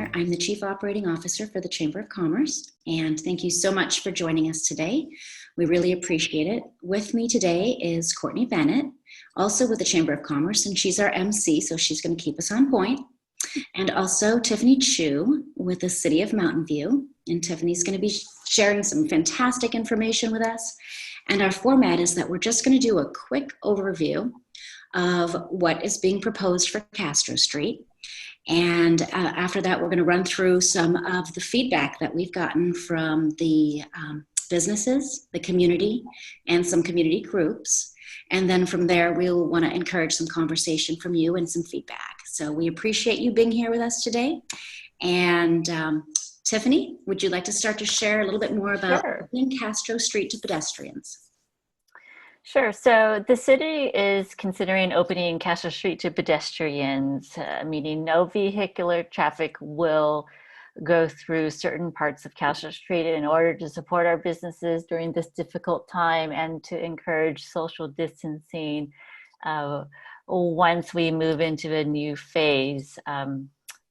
Taylor. I'm the Chief Operating Officer for the Chamber of Commerce, and thank you so much for joining us today. We really appreciate it. With me today is Courtney Bennett, also with the Chamber of Commerce, and she's our MC, so she's going to keep us on point. And also Tiffany Chu with the City of Mountain View, and Tiffany's going to be sharing some fantastic information with us. And our format is that we're just going to do a quick overview of what is being proposed for Castro Street. And after that, we're going to run through some of the feedback that we've gotten from the businesses, the community, and some community groups. And then from there, we'll want to encourage some conversation from you and some feedback. So we appreciate you being here with us today. And Tiffany, would you like to start to share a little bit more about opening Castro Street to pedestrians? Sure. So the city is considering opening Castro Street to pedestrians, meaning no vehicular traffic will go through certain parts of Castro Street in order to support our businesses during this difficult time and to encourage social distancing once we move into a new phase.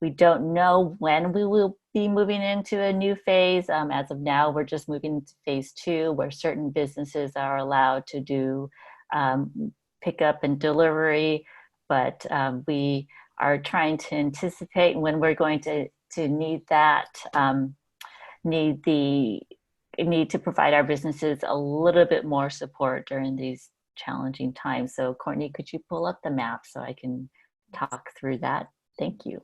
We don't know when we will be moving into a new phase. As of now, we're just moving into phase 2, where certain businesses are allowed to do pickup and delivery, but we are trying to anticipate when we're going to need that, need to provide our businesses a little bit more support during these challenging times. So Courtney, could you pull up the map so I can talk through that? Thank you.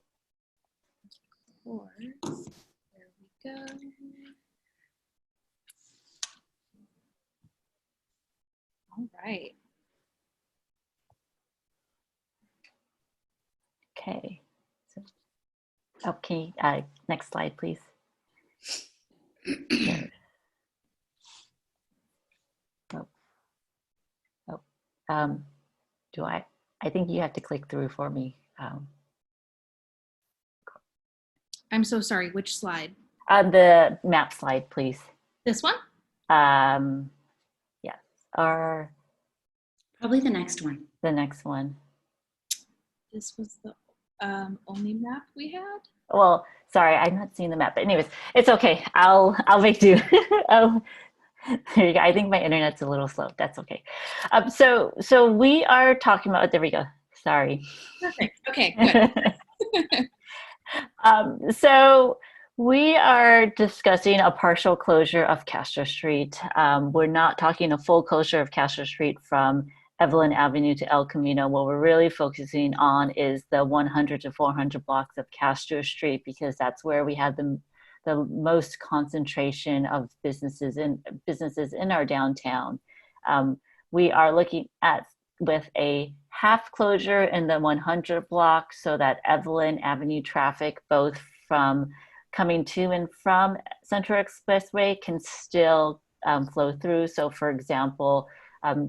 Of course. There we go. All right. Okay. So, okay. Next slide, please. Do I think you have to click through for me. I'm so sorry, which slide? The map slide, please. This one? Yes, or probably the next one. The next one. This was the only map we had? Well, sorry, I'm not seeing the map, but anyways, it's okay. I'll make do. There you go. I think my internet's a little slow. That's okay. So we are talking about, there we go. Sorry. Perfect. Okay, good. So we are discussing a partial closure of Castro Street. We're not talking a full closure of Castro Street from Evelyn Avenue to El Camino. What we're really focusing on is the 100 to 400 blocks of Castro Street, because that's where we have the most concentration of businesses in our downtown. We are looking at with a half closure in the 100 block so that Evelyn Avenue traffic, both from coming to and from Central Expressway, can still flow through. So for example,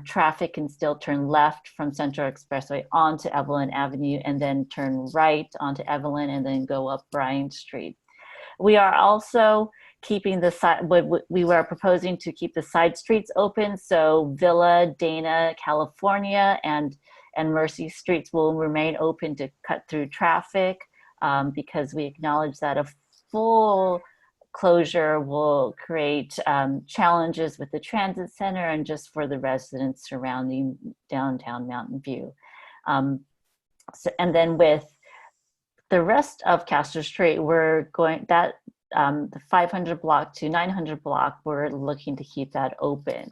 traffic can still turn left from Central Expressway onto Evelyn Avenue and then turn right onto Evelyn and then go up Bryant Street. We are also keeping the side, we were proposing to keep the side streets open. So Villa, Dana, California, and Mercy Streets will remain open to cut through traffic because we acknowledge that a full closure will create challenges with the transit center and just for the residents surrounding downtown Mountain View. And then with the rest of Castro Street, we're going that the 500 block to 900 block, we're looking to keep that open,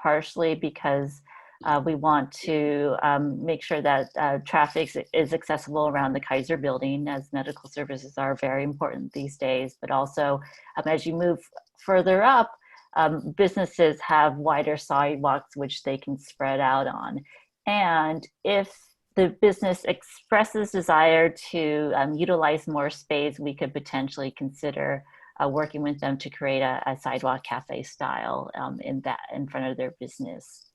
partially because we want to make sure that traffic is accessible around the Kaiser building, as medical services are very important these days, but also as you move further up, businesses have wider sidewalks which they can spread out on. And if the business expresses desire to utilize more space, we could potentially consider working with them to create a sidewalk cafe style in front of their business.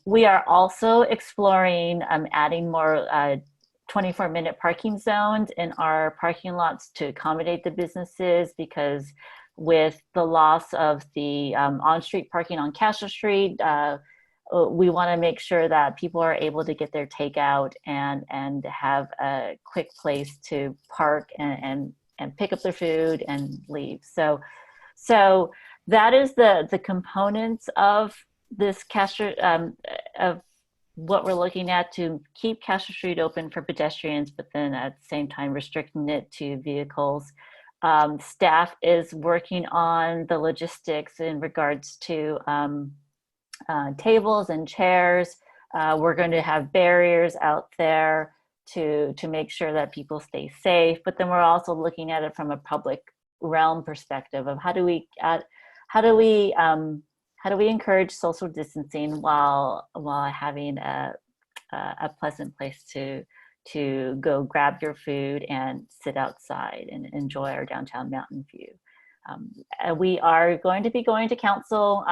We are also exploring adding more 24-minute parking zones in our parking lots to accommodate the businesses, because with the loss of the on-street parking on Castro Street, we want to make sure that people are able to get their takeout and have a quick place to park and pick up their food and leave. So that is the components of this Castro, of what we're looking at to keep Castro Street open for pedestrians, but then at the same time restricting it to vehicles. Staff is working on the logistics in regards to tables and chairs. We're going to have barriers out there to make sure that people stay safe, but then we're also looking at it from a public realm perspective of how do we encourage social distancing while having a pleasant place to go grab your food and sit outside and enjoy our downtown mountain view. We are going to be going to council.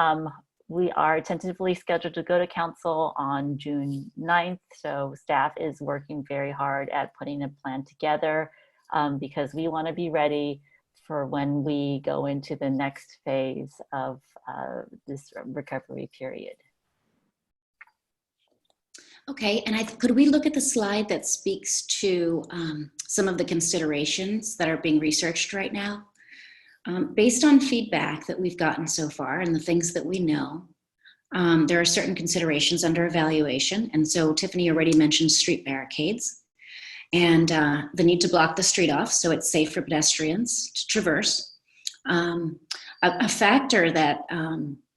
We are tentatively scheduled to go to council on June 9th. So staff is working very hard at putting a plan together because we want to be ready for when we go into the next phase of this recovery period. Okay, and could we look at the slide that speaks to some of the considerations that are being researched right now? Based on feedback that we've gotten so far and the things that we know, there are certain considerations under evaluation. And so Tiffany already mentioned street barricades and the need to block the street off so it's safe for pedestrians to traverse. A factor that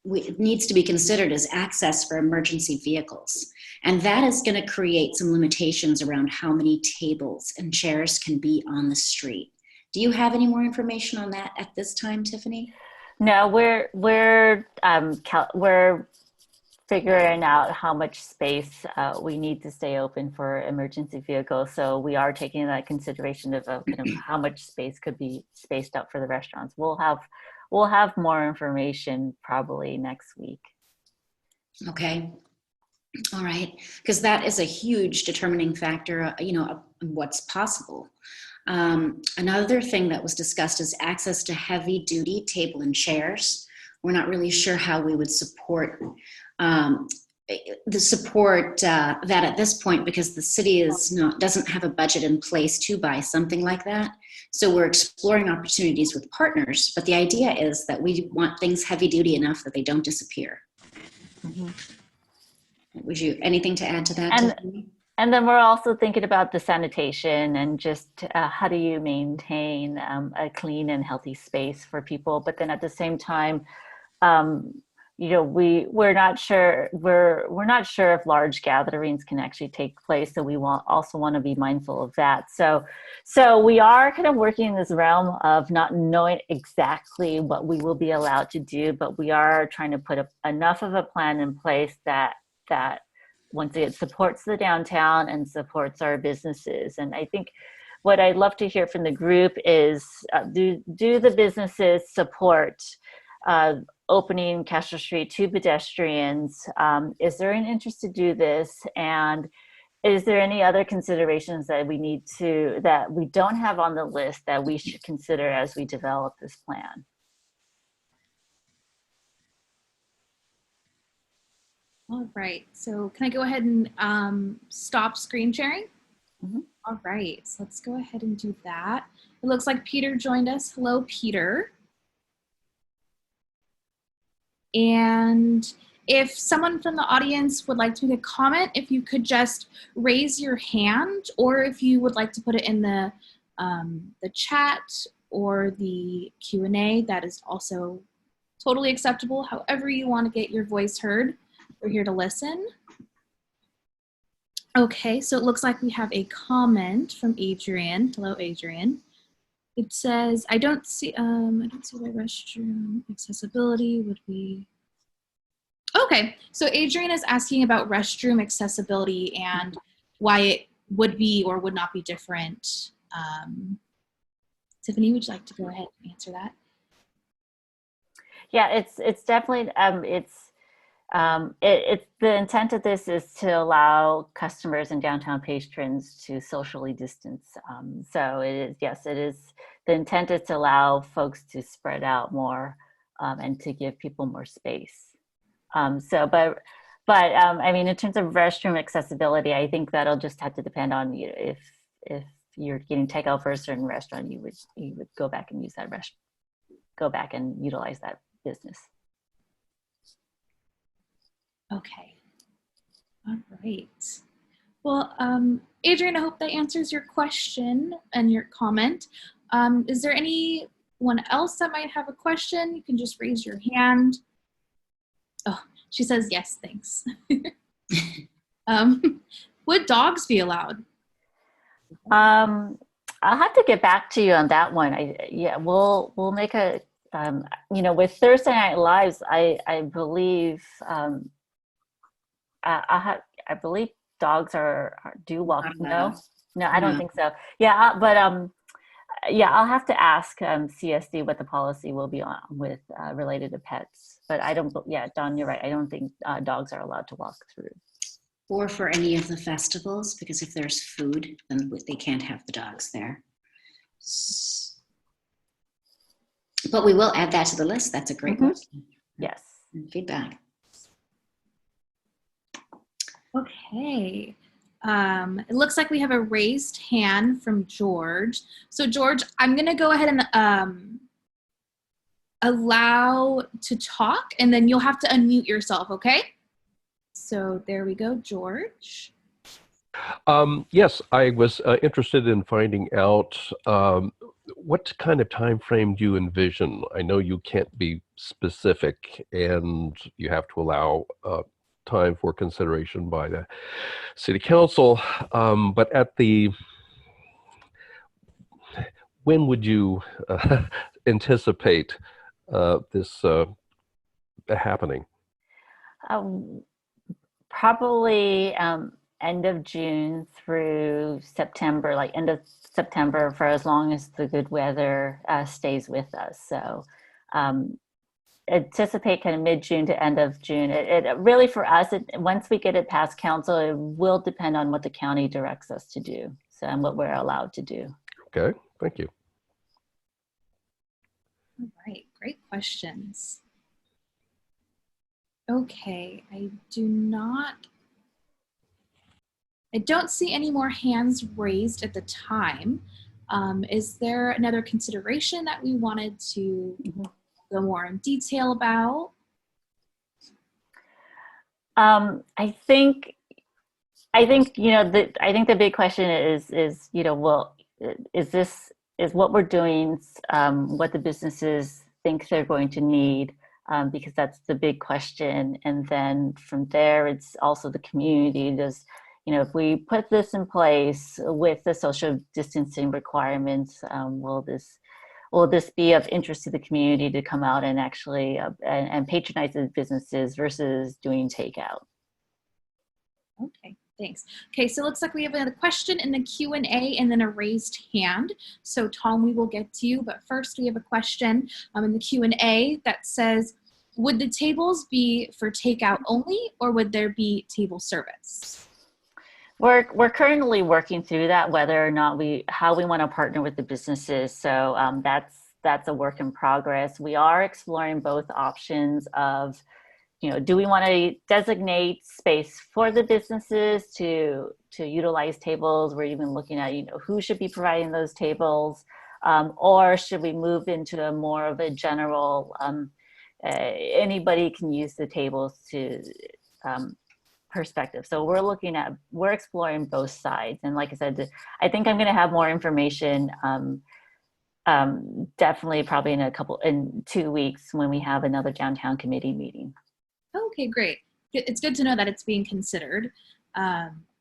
needs to be considered is access for emergency vehicles. And that is going to create some limitations around how many tables and chairs can be on the street. Do you have any more information on that at this time, Tiffany? No, we're figuring out how much space we need to stay open for emergency vehicles. So we are taking that consideration of kind of how much space could be spaced out for the restaurants. We'll have more information probably next week. Okay. All right, because that is a huge determining factor, of what's possible. Another thing that was discussed is access to heavy duty table and chairs. We're not really sure how we would support that at this point because the city doesn't have a budget in place to buy something like that. So we're exploring opportunities with partners, but the idea is that we want things heavy duty enough that they don't disappear. Mm-hmm. Would you anything to add to that? And then we're also thinking about the sanitation and just how do you maintain a clean and healthy space for people, but then at the same time, we're not sure if large gatherings can actually take place. So we also want to be mindful of that. So we are kind of working in this realm of not knowing exactly what we will be allowed to do, but we are trying to put enough of a plan in place that once it supports the downtown and supports our businesses. And I think what I'd love to hear from the group is do the businesses support opening Castro Street to pedestrians? Is there an interest to do this? And is there any other considerations that we don't have on the list that we should consider as we develop this plan? All right, so can I go ahead and stop screen sharing? Mm-hmm. All right, so let's go ahead and do that. It looks like Peter joined us. Hello, Peter. And if someone from the audience would like to make a comment, if you could just raise your hand, or if you would like to put it in the chat or the Q&A, that is also totally acceptable. However you want to get your voice heard, we're here to listen. Okay, so it looks like we have a comment from Adrian. Hello, Adrian. It says, I don't see why restroom accessibility would be. Okay, so Adrian is asking about restroom accessibility and why it would be or would not be different. Tiffany, would you like to go ahead and answer that? Yeah, it's definitely it's the intent of this is to allow customers and downtown patrons to socially distance. So it is the intent is to allow folks to spread out more and to give people more space. But But I mean, in terms of restroom accessibility, I think that'll just have to depend on you. If you're getting takeout for a certain restaurant, you would go back and use that go back and utilize that business. Okay. All right. Well, Adrian, I hope that answers your question and your comment. Is there anyone else that might have a question? You can just raise your hand. Oh, she says yes, thanks. Would dogs be allowed? I'll have to get back to you on that one. We'll make a with Thursday Night Lives. I believe I believe dogs do walk. No, I don't think so. Yeah, but I'll have to ask CSD what the policy will be on with related to pets. But I don't. Yeah, Dawn, you're right. I don't think dogs are allowed to walk through. Or for any of the festivals, because if there's food, then they can't have the dogs there. But we will add that to the list. That's a great question. Yes. Feedback. Okay. It looks like we have a raised hand from George. So George, I'm going to go ahead and allow to talk, and then you'll have to unmute yourself, okay? So there we go, George. Yes, I was interested in finding out what kind of time frame do you envision? I know you can't be specific, and you have to allow time for consideration by the city council. But when would you anticipate this happening? Probably end of June through September, like end of September, for as long as the good weather stays with us. So anticipate kind of mid-June to end of June. It really, for us, once we get it past council, it will depend on what the county directs us to do, so, and what we're allowed to do. Okay, thank you. All right, great questions. Okay, I don't see any more hands raised at the time. Is there another consideration that we wanted to go more in detail about? I think the big question is is what we're doing what the businesses think they're going to need, because that's the big question. And then from there, it's also the community. If we put this in place with the social distancing requirements, will this be of interest to the community to come out and actually and patronize the businesses versus doing takeout? Okay, thanks. Okay, so it looks like we have another question in the Q&A and then a raised hand. So Tom, we will get to you, but first we have a question in the Q&A that says, would the tables be for takeout only, or would there be table service? We're currently working through that, whether or not how we want to partner with the businesses. So that's a work in progress. We are exploring both options of, do we want to designate space for the businesses to utilize tables? We're even looking at, who should be providing those tables, or should we move into a more of a general, anybody can use the tables to perspective. So we're exploring both sides. And like I said, I think I'm going to have more information definitely probably in 2 weeks when we have another downtown committee meeting. Okay, great. It's good to know that it's being considered.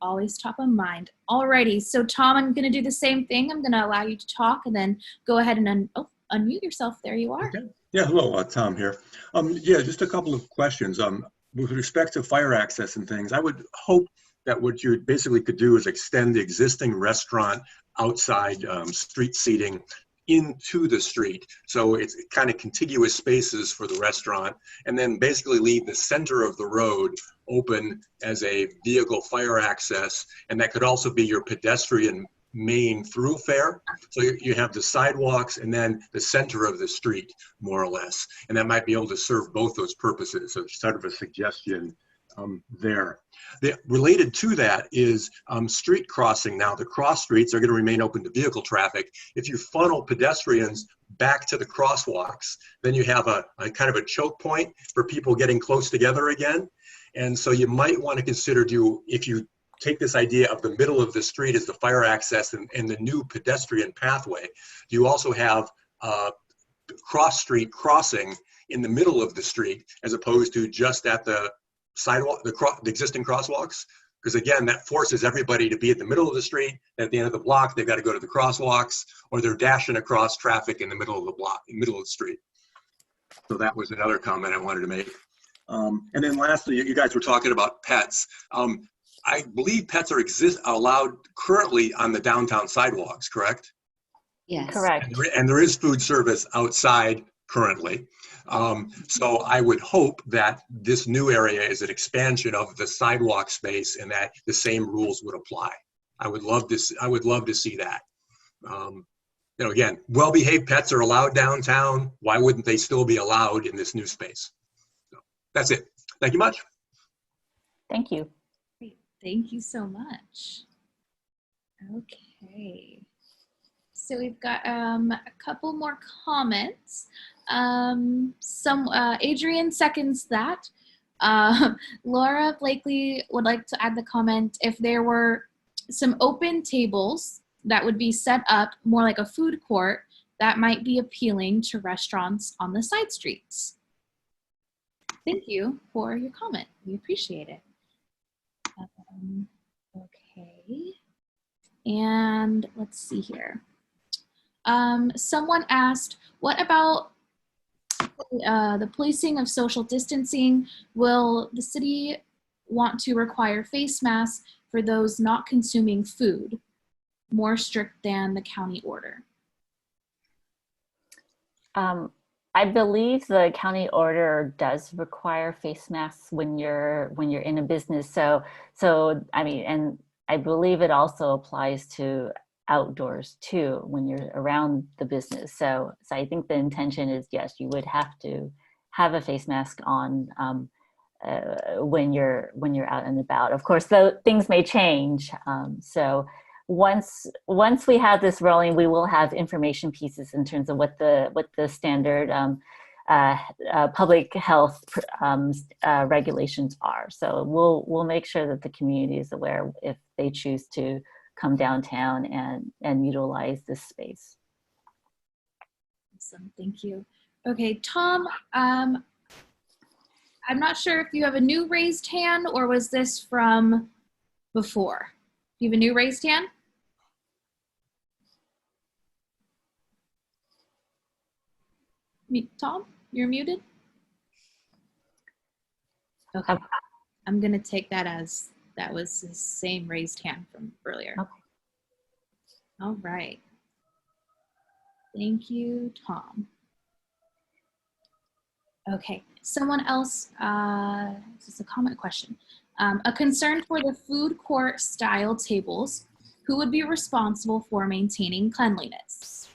Always top of mind. Alrighty, so Tom, I'm going to do the same thing. I'm going to allow you to talk and then go ahead and unmute yourself. There you are. Okay. Yeah, hello, Tom here. Yeah, just a couple of questions. With respect to fire access and things, I would hope that what you basically could do is extend the existing restaurant outside street seating into the street. So it's kind of contiguous spaces for the restaurant, and then basically leave the center of the road open as a vehicle fire access. And that could also be your pedestrian main thoroughfare. So you have the sidewalks and then the center of the street, more or less. And that might be able to serve both those purposes. So it's sort of a suggestion there. Related to that is street crossing. Now, the cross streets are going to remain open to vehicle traffic. If you funnel pedestrians back to the crosswalks, then you have a kind of a choke point for people getting close together again. And so you might want to consider, if you take this idea of the middle of the street as the fire access and the new pedestrian pathway, you also have cross street crossing in the middle of the street as opposed to just at the sidewalk, the existing crosswalks. Because again, that forces everybody to be at the middle of the street. At the end of the block, they've got to go to the crosswalks, or they're dashing across traffic in the middle of the block, middle of the street. So that was another comment I wanted to make. And then lastly, you guys were talking about pets. I believe pets are allowed currently on the downtown sidewalks, correct? Yes. Correct. And there is food service outside currently. So I would hope that this new area is an expansion of the sidewalk space and that the same rules would apply. I would love to see that. Again, well-behaved pets are allowed downtown. Why wouldn't they still be allowed in this new space? So that's it. Thank you much. Thank you. Great. Thank you so much. Okay. So we've got a couple more comments. Adrian seconds that. Laura Blakely would like to add the comment, if there were some open tables that would be set up more like a food court, that might be appealing to restaurants on the side streets. Thank you for your comment. We appreciate it. Okay. And let's see here. Someone asked, what about the policing of social distancing? Will the city want to require face masks for those not consuming food, more strict than the county order? I believe the county order does require face masks when you're in a business. So I mean, and I believe it also applies to outdoors too when you're around the business. So I think the intention is, yes, you would have to have a face mask on when you're out and about. Of course, though, things may change. So once we have this rolling, we will have information pieces in terms of what the standard public health regulations are. So we'll make sure that the community is aware if they choose to come downtown and utilize this space. Awesome, thank you. Okay, Tom, I'm not sure if you have a new raised hand or was this from before? Do you have a new raised hand? Tom, you're muted? Okay, I'm gonna take that as that was the same raised hand from earlier. Okay. All right. Thank you, Tom. Okay, someone else, this is a comment question. A concern for the food court style tables, who would be responsible for maintaining cleanliness?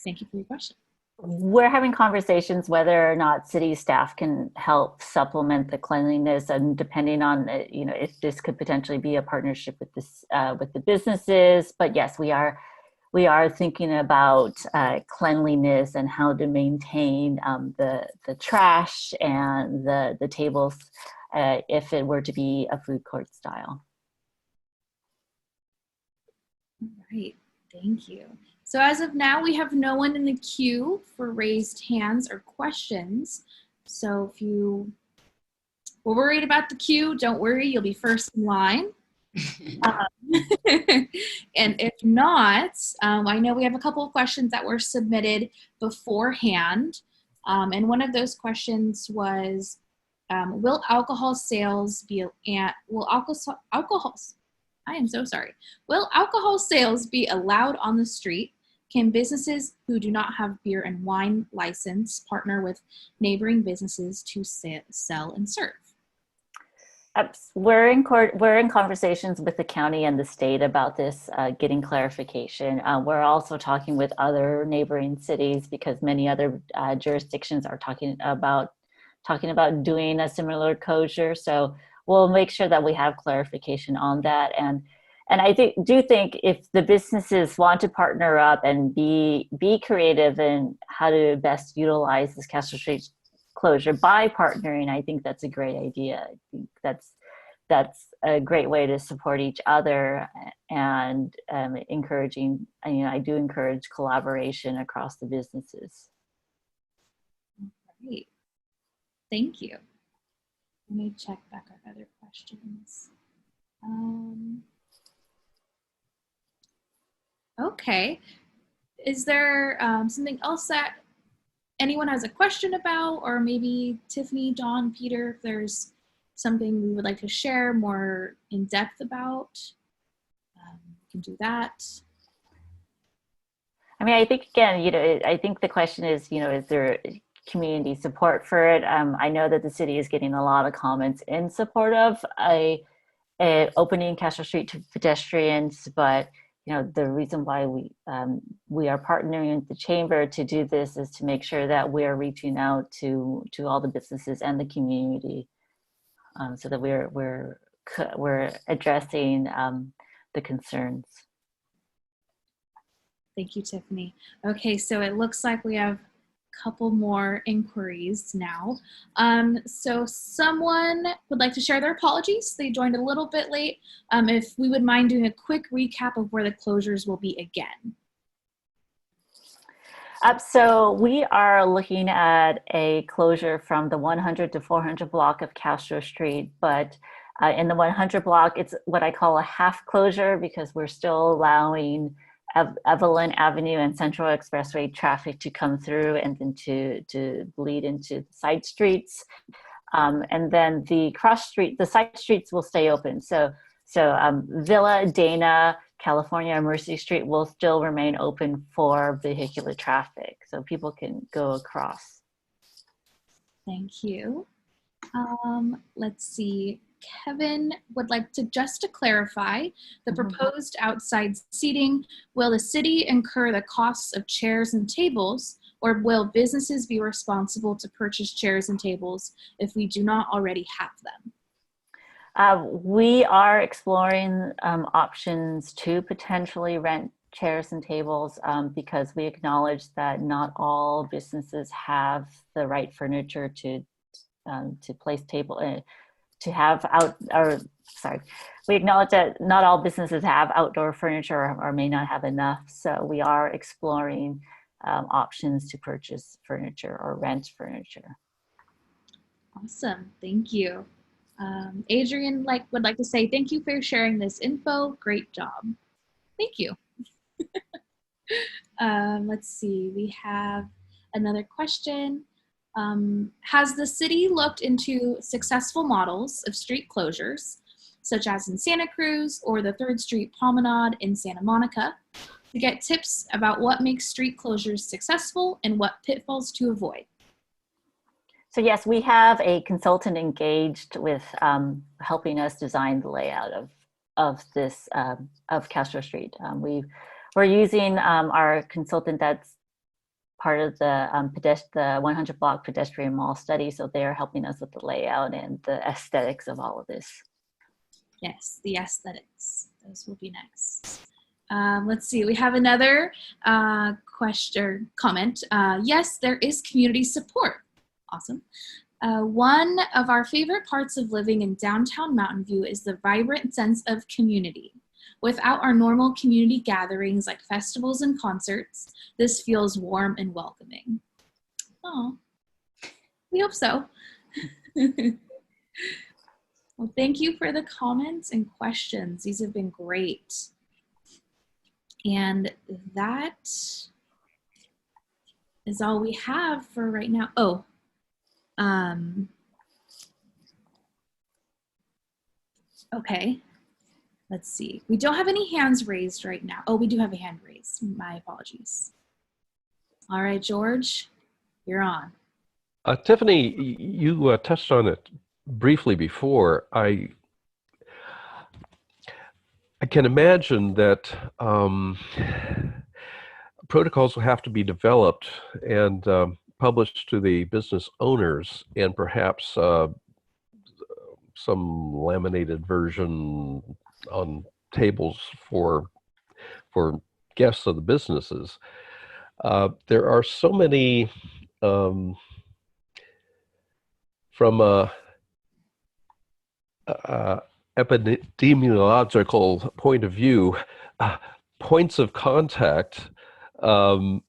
Thank you for your question. We're having conversations whether or not city staff can help supplement the cleanliness, and depending on if this could potentially be a partnership with the businesses. But yes, we are thinking about cleanliness and how to maintain the trash and the tables if it were to be a food court style. All right, thank you. So as of now, we have no one in the queue for raised hands or questions. So if you were worried about the queue, don't worry, you'll be first in line. And if not, I know we have a couple of questions that were submitted beforehand. And one of those questions was, will alcohol sales be allowed on the street? Can businesses who do not have beer and wine license partner with neighboring businesses to sell and serve? We're in conversations with the county and the state about this, getting clarification. We're also talking with other neighboring cities because many other jurisdictions are talking about talking about doing a similar closure. So we'll make sure that we have clarification on that. And I do think if the businesses want to partner up and be creative in how to best utilize this Castro Street closure by partnering, I think that's a great idea. I think that's a great way to support each other, and encouraging, I do encourage collaboration across the businesses. Great. Thank you. Let me check back our other questions. Okay. Is there something else that anyone has a question about, or maybe Tiffany, Dawn, Peter, if there's something we would like to share more in depth about, we can do that. I mean, I think, again, I think the question is, is there community support for it? I know that the city is getting a lot of comments in support of opening Castro Street to pedestrians, but the reason why we are partnering with the chamber to do this is to make sure that we are reaching out to all the businesses and the community, so that we're addressing the concerns. Thank you, Tiffany. Okay, so it looks like we have a couple more inquiries now. So someone would like to share their apologies. They joined a little bit late. If we would mind doing a quick recap of where the closures will be again. So we are looking at a closure from the 100 to 400 block of Castro Street, but in the 100 block, it's what I call a half closure, because we're still allowing Evelyn Avenue and Central Expressway traffic to come through and then to bleed into the side streets. And then the side streets will stay open. So Villa, Dana, California, and Mercy Street will still remain open for vehicular traffic, so people can go across. Thank you. Let's see. Kevin would like to clarify the proposed outside seating. Will the city incur the costs of chairs and tables, or will businesses be responsible to purchase chairs and tables if we do not already have them? We are exploring options to potentially rent chairs and tables, because we acknowledge that not all businesses have the right furniture to place table. We acknowledge that not all businesses have outdoor furniture or may not have enough. So we are exploring options to purchase furniture or rent furniture. Awesome, thank you. Adrian would like to say thank you for sharing this info. Great job. Thank you. Let's see, we have another question. Has the city looked into successful models of street closures, such as in Santa Cruz or the 3rd Street Promenade in Santa Monica, to get tips about what makes street closures successful and what pitfalls to avoid? So yes, we have a consultant engaged with helping us design the layout of this of Castro Street. We're using our consultant that's part of the 100 block pedestrian mall study, so they're helping us with the layout and the aesthetics of all of this. Yes, the aesthetics. Those will be next. Let's see. We have another question, comment. Yes, there is community support. Awesome. One of our favorite parts of living in downtown Mountain View is the vibrant sense of community. Without our normal community gatherings like festivals and concerts, this feels warm and welcoming. Oh, we hope so. Well, thank you for the comments and questions. These have been great. And that is all we have for right now. Oh, okay. Let's see. We don't have any hands raised right now. Oh, we do have a hand raised. My apologies. All right, George, you're on. Tiffany, you touched on it briefly before. I can imagine that protocols will have to be developed, and published to the business owners, and perhaps some laminated version on tables for guests of the businesses. There are so many, from a epidemiological point of view, points of contact, the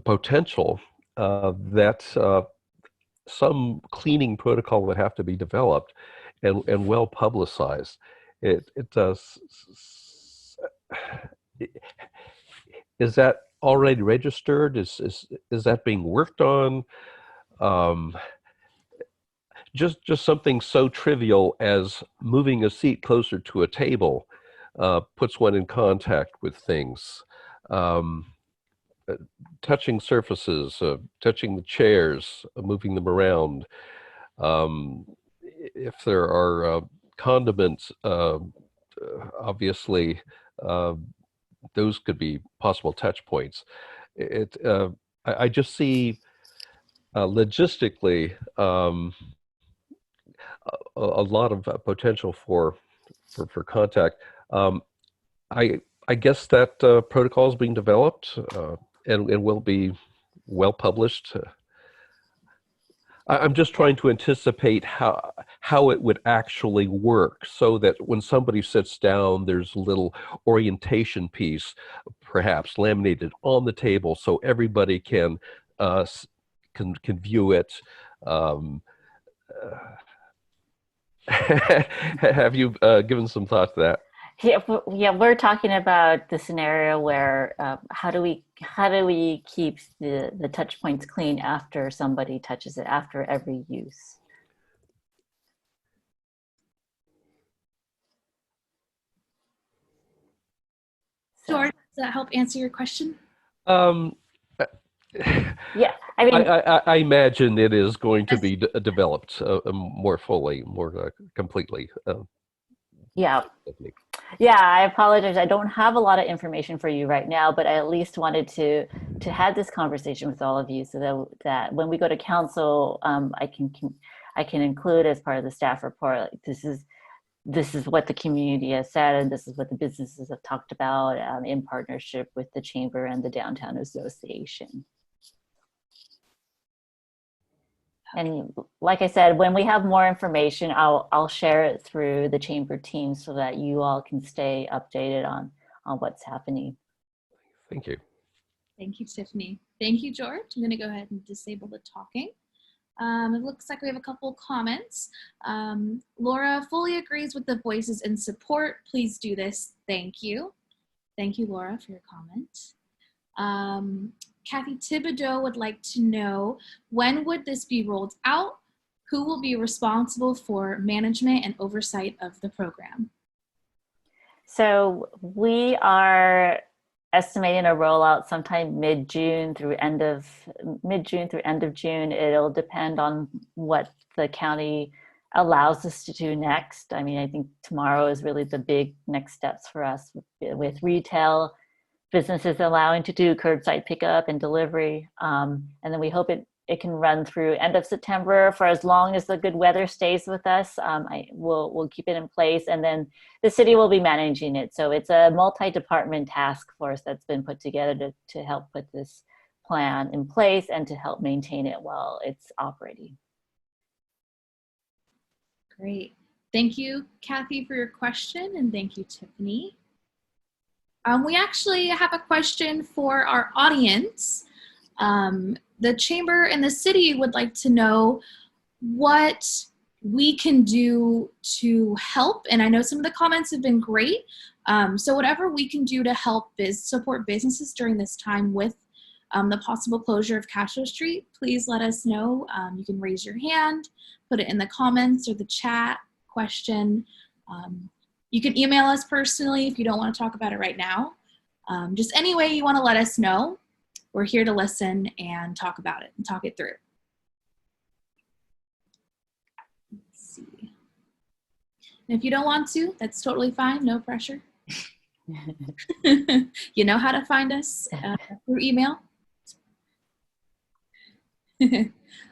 potential that some cleaning protocol would have to be developed and well publicized. It does. Is that already registered? Is that being worked on? Just something so trivial as moving a seat closer to a table puts one in contact with things. Touching surfaces, touching the chairs, moving them around. If there are condiments, obviously, those could be possible touch points. I just see logistically a lot of potential for contact. I guess that protocol is being developed and will be well published. I'm just trying to anticipate how it would actually work, so that when somebody sits down, there's a little orientation piece, perhaps laminated on the table, so everybody can view it. Have you given some thought to that? Yeah, we're talking about the scenario where how do we keep the touch points clean after somebody touches it, after every use? George, does that help answer your question? Yeah, I mean, I imagine it is going to be developed more fully, more completely. Yeah. Yeah, I apologize. I don't have a lot of information for you right now, but I at least wanted to have this conversation with all of you, so that when we go to council, I can include as part of the staff report, like, this is what the community has said, and this is what the businesses have talked about in partnership with the chamber and the downtown association. And like I said, when we have more information, I'll share it through the chamber team so that you all can stay updated on what's happening. Thank you. Thank you, Tiffany. Thank you, George. I'm going to go ahead and disable the talking. It looks like we have a couple comments. Laura fully agrees with the voices in support. Please do this. Thank you. Thank you, Laura, for your comment. Kathy Thibodeau would like to know, when would this be rolled out? Who will be responsible for management and oversight of the program? So we are estimating a rollout sometime mid-June through end of June. It'll depend on what the county allows us to do next. I mean, I think tomorrow is really the big next steps for us with retail businesses allowing to do curbside pickup and delivery. And then we hope it can run through end of September for as long as the good weather stays with us. We'll keep it in place, and then the city will be managing it. So it's a multi-department task force that's been put together to help put this plan in place and to help maintain it while it's operating. Great. Thank you, Kathy, for your question, and thank you, Tiffany. We actually have a question for our audience. The chamber and the city would like to know what we can do to help. And I know some of the comments have been great. So whatever we can do to help support businesses during this time with the possible closure of Castro Street, please let us know. You can raise your hand, put it in the comments or the chat question. You can email us personally if you don't want to talk about it right now. Just any way you want to let us know. We're here to listen and talk about it and talk it through. Let's see. And if you don't want to, that's totally fine. No pressure. You know how to find us through email.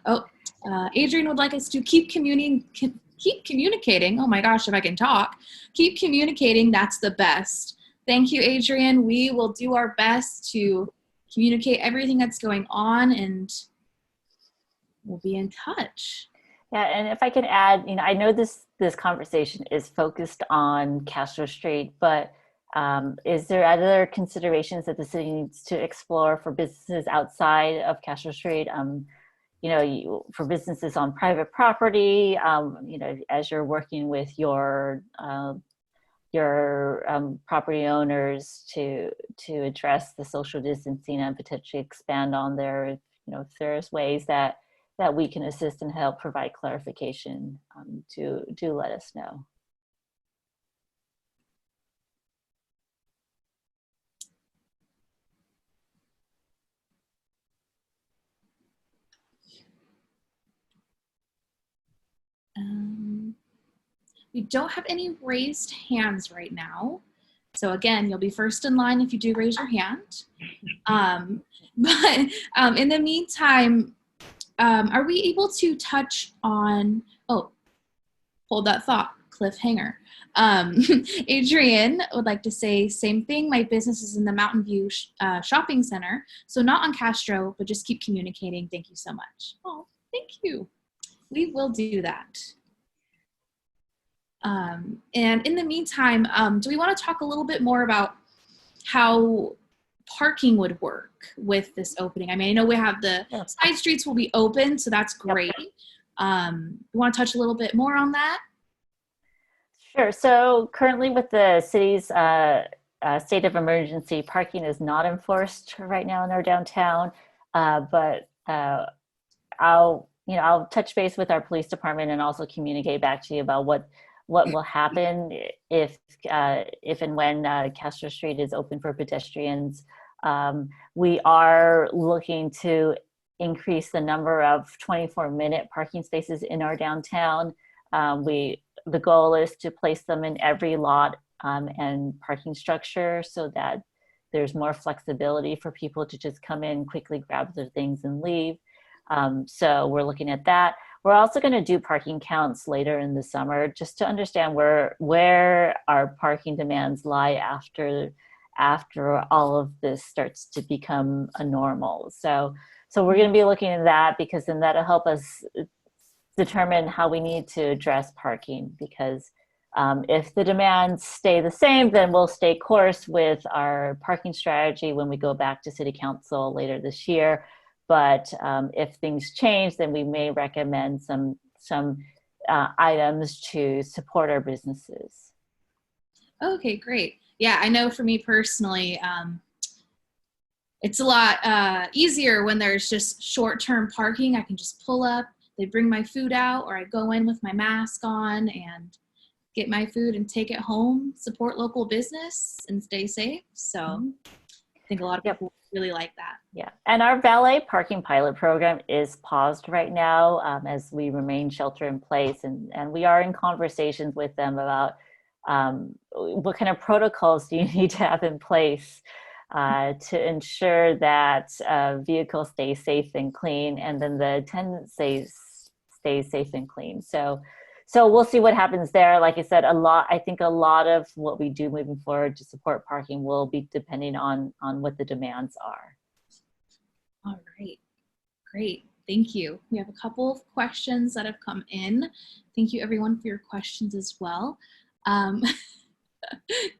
Oh, Adrian would like us to keep communicating. Oh my gosh, if I can talk. Keep communicating. That's the best. Thank you, Adrian. We will do our best to communicate everything that's going on, and we'll be in touch. Yeah, and if I can add, I know this conversation is focused on Castro Street, but is there other considerations that the city needs to explore for businesses outside of Castro Street? For businesses on private property, as you're working with your property owners to address the social distancing and potentially expand on there, if there's ways that we can assist and help provide clarification, do let us know. We don't have any raised hands right now. So again, you'll be first in line if you do raise your hand. But in the meantime, are we able to touch on, hold that thought, cliffhanger. Adrian would like to say, same thing, my business is in the Mountain View Shopping Center, so not on Castro, but just keep communicating. Thank you so much. Oh, thank you. We will do that. And in the meantime, do we want to talk a little bit more about how parking would work with this opening? I mean, I know we have the side streets will be open, so that's great. Yep. You want to touch a little bit more on that? Sure. So currently with the city's state of emergency, parking is not enforced right now in our downtown, but I'll touch base with our police department and also communicate back to you about what will happen if and when Castro Street is open for pedestrians. We are looking to increase the number of 24-minute parking spaces in our downtown. The goal is to place them in every lot and parking structure so that there's more flexibility for people to just come in, quickly grab their things and leave. So we're looking at that. We're also going to do parking counts later in the summer just to understand where our parking demands lie after all of this starts to become a normal. So we're going to be looking at that, because then that'll help us determine how we need to address parking, because if the demands stay the same, then we'll stay course with our parking strategy when we go back to City Council later this year. But if things change, then we may recommend some items to support our businesses. Okay, great. Yeah, I know for me personally, it's a lot easier when there's just short-term parking. I can just pull up, they bring my food out, or I go in with my mask on and get my food and take it home, support local business and stay safe. So I think a lot of people really like that. Yeah, and our valet parking pilot program is paused right now as we remain shelter in place, and we are in conversations with them about what kind of protocols do you need to have in place to ensure that vehicles stay safe and clean, and then the attendant stays safe and clean. So we'll see what happens there. Like I said, I think a lot of what we do moving forward to support parking will be depending on what the demands are. All right, great. Thank you. We have a couple of questions that have come in. Thank you everyone for your questions as well.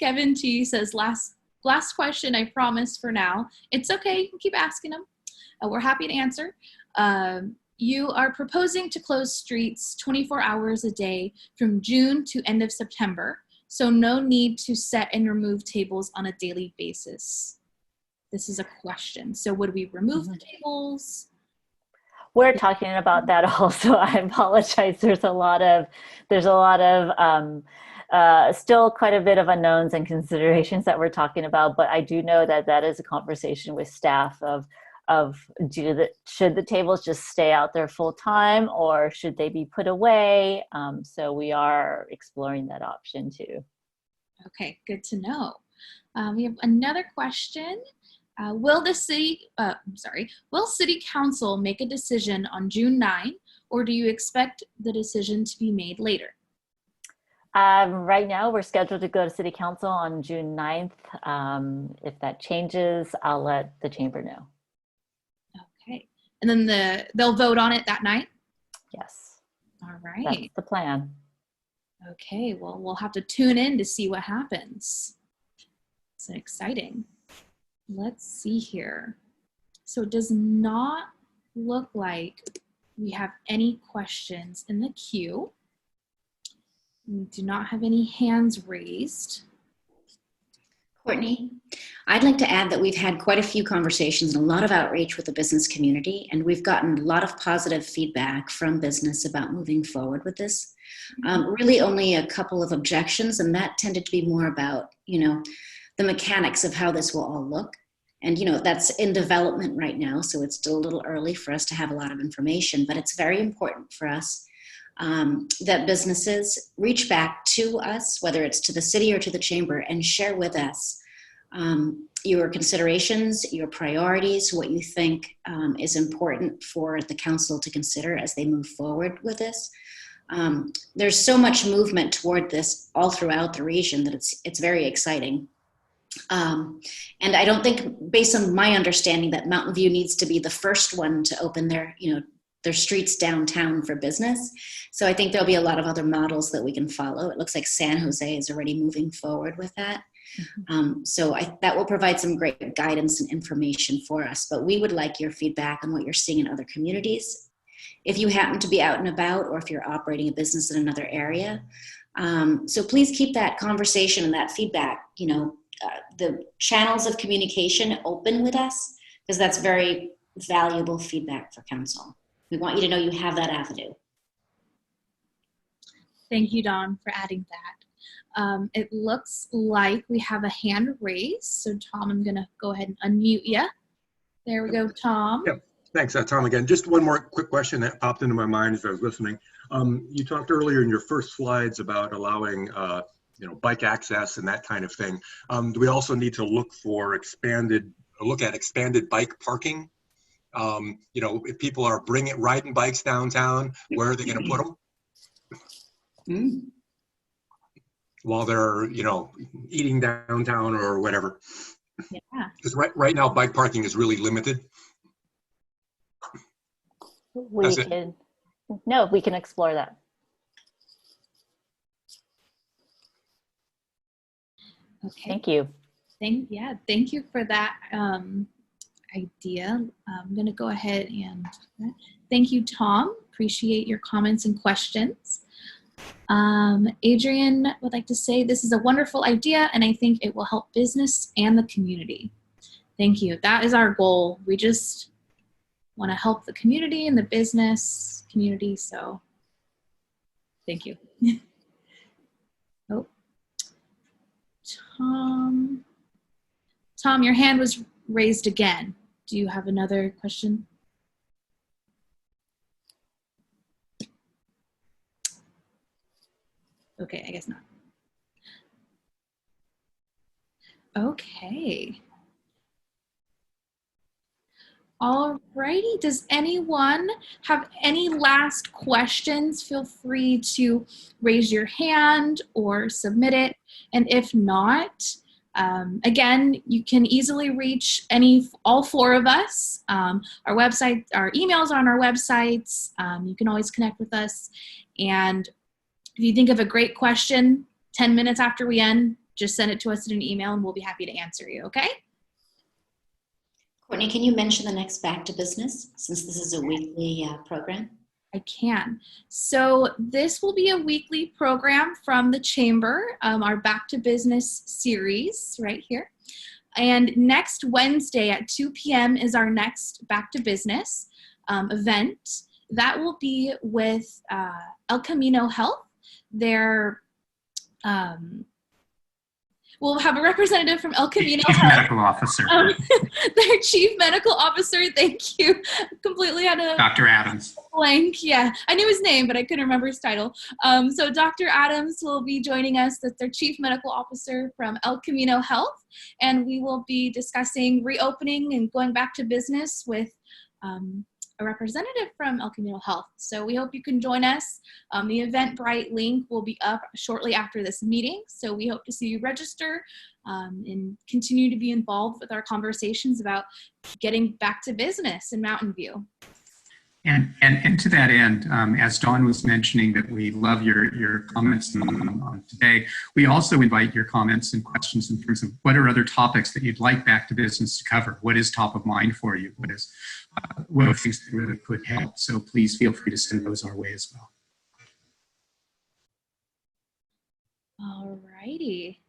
Kevin T says, last question, I promise for now. It's okay, you can keep asking them. We're happy to answer. You are proposing to close streets 24 hours a day from June to end of September, so no need to set and remove tables on a daily basis. This is a question. So would we remove the tables? We're talking about that also. I apologize. There's a lot of still quite a bit of unknowns and considerations that we're talking about, but I do know that is a conversation with staff of should the tables just stay out there full time, or should they be put away? So we are exploring that option too. Okay, good to know. We have another question. Will City Council make a decision on June 9, or do you expect the decision to be made later? Right now, we're scheduled to go to City Council on June 9th. If that changes, I'll let the chamber know. Okay. And then they'll vote on it that night? Yes. All right. That's the plan. Okay, well, we'll have to tune in to see what happens. It's exciting. Let's see here. So it does not look like we have any questions in the queue. We do not have any hands raised. Courtney, I'd like to add that we've had quite a few conversations and a lot of outreach with the business community, and we've gotten a lot of positive feedback from business about moving forward with this. Really only a couple of objections, and that tended to be more about, the mechanics of how this will all look. And, that's in development right now, so it's still a little early for us to have a lot of information, but it's very important for us that businesses reach back to us, whether it's to the city or to the chamber, and share with us your considerations, your priorities, what you think is important for the council to consider as they move forward with this. There's so much movement toward this all throughout the region that it's very exciting. And I don't think, based on my understanding, that Mountain View needs to be the first one to open their streets downtown for business. So I think there'll be a lot of other models that we can follow. It looks like San Jose is already moving forward with that. So that will provide some great guidance and information for us. But we would like your feedback on what you're seeing in other communities. If you happen to be out and about, or if you're operating a business in another area. So please keep that conversation and that feedback, the channels of communication open with us, because that's very valuable feedback for council. We want you to know you have that avenue. Thank you, Dawn, for adding that. It looks like we have a hand raised. So Tom, I'm gonna go ahead and unmute you. There we go, Tom. Yeah, thanks, Tom again. Just one more quick question that popped into my mind as I was listening. You talked earlier in your first slides about allowing bike access and that kind of thing. Do we also need to look at expanded bike parking? If people are riding bikes downtown, where are they going to put them? While they're, eating downtown or whatever. Yeah. Because right now, bike parking is really limited. We can explore that. Okay. Thank you. Thank you for that idea. I'm going to go ahead and thank you, Tom. Appreciate your comments and questions. Adrian would like to say this is a wonderful idea, and I think it will help business and the community. Thank you. That is our goal. We just want to help the community and the business community. So thank you. Oh, Tom, your hand was raised again. Do you have another question? Okay, I guess not. Okay. Alrighty, does anyone have any last questions? Feel free to raise your hand or submit it. And if not, again, you can easily reach all four of us. Our website, our emails are on our websites. You can always connect with us. And if you think of a great question, 10 minutes after we end, just send it to us in an email and we'll be happy to answer you, okay? Courtney, can you mention the next Back to Business, since this is a weekly program? I can. So this will be a weekly program from the Chamber, our Back to Business series right here. And next Wednesday at 2 p.m. is our next Back to Business event. That will be with El Camino Health. we'll have a representative from El Camino Chief Health, Medical Officer, their Chief Medical Officer. Thank you. Completely had a Dr. Adams. blank. Yeah, I knew his name, but I couldn't remember his title. So Dr. Adams will be joining us. That's their Chief Medical Officer from El Camino Health, and we will be discussing reopening and going back to business with a representative from El Camino Health. So we hope you can join us. The Eventbrite link will be up shortly after this meeting. So we hope to see you register and continue to be involved with our conversations about getting back to business in Mountain View. And to that end, as Dawn was mentioning that we love your comments on today, we also invite your comments and questions in terms of what are other topics that you'd like Back to Business to cover? What is top of mind for you? What are things that really could help? So please feel free to send those our way as well. All righty.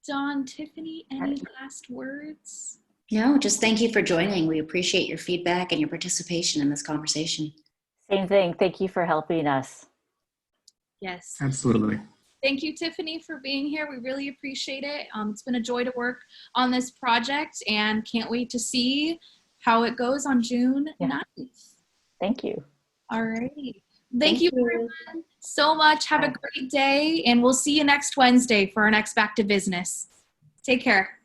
Dawn, Tiffany, any last words? No, just thank you for joining. We appreciate your feedback and your participation in this conversation. Same thing. Thank you for helping us. Yes. Absolutely. Thank you, Tiffany, for being here. We really appreciate it. It's been a joy to work on this project and can't wait to see how it goes on June 9th. Thank you. All righty. Thank you everyone so much. Have a great day, and we'll see you next Wednesday for our next Back to Business. Take care.